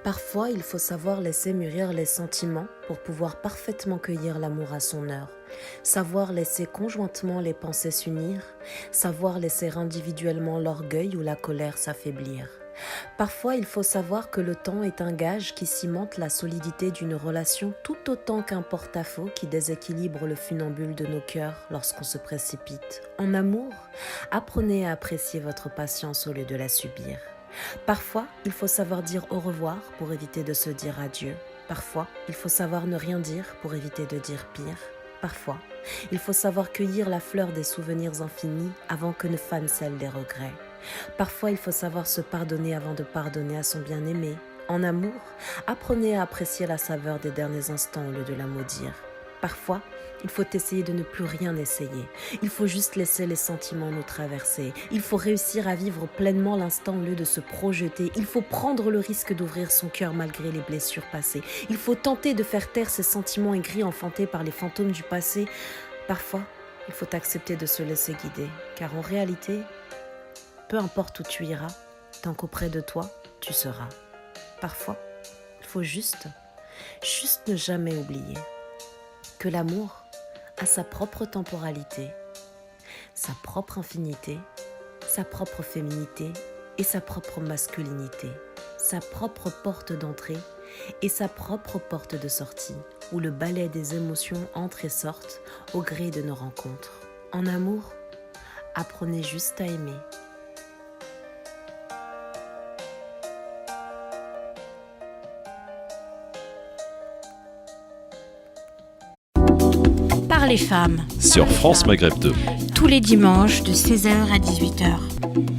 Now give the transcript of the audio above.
Parfois, il faut savoir laisser mûrir les sentiments pour pouvoir parfaitement cueillir l'amour à son heure. Savoir laisser conjointement les pensées s'unir, savoir laisser individuellement l'orgueil ou la colère s'affaiblir. Parfois, il faut savoir que le temps est un gage qui cimente la solidité d'une relation tout autant qu'un porte-à-faux qui déséquilibre le funambule de nos cœurs lorsqu'on se précipite. En amour, apprenez à apprécier votre patience au lieu de la subir. Parfois, il faut savoir dire au revoir pour éviter de se dire adieu. Parfois, il faut savoir ne rien dire pour éviter de dire pire. Parfois, il faut savoir cueillir la fleur des souvenirs infinis avant que ne fanent celle des regrets. Parfois, il faut savoir se pardonner avant de pardonner à son bien-aimé. En amour, apprenez à apprécier la saveur des derniers instants au lieu de la maudire. Parfois, il faut essayer de ne plus rien essayer. Il faut juste laisser les sentiments nous traverser. Il faut réussir à vivre pleinement l'instant au lieu de se projeter. Il faut prendre le risque d'ouvrir son cœur malgré les blessures passées. Il faut tenter de faire taire ces sentiments aigris enfantés par les fantômes du passé. Parfois, il faut accepter de se laisser guider. Car en réalité, peu importe où tu iras, tant qu'auprès de toi, tu seras. Parfois, il faut juste ne jamais oublier que l'amour a sa propre temporalité, sa propre infinité, sa propre féminité et sa propre masculinité, sa propre porte d'entrée et sa propre porte de sortie, où le balai des émotions entre et sortent au gré de nos rencontres. En amour, apprenez juste à aimer. Par les femmes, sur France Maghreb 2. tous les dimanches de 16h à 18h.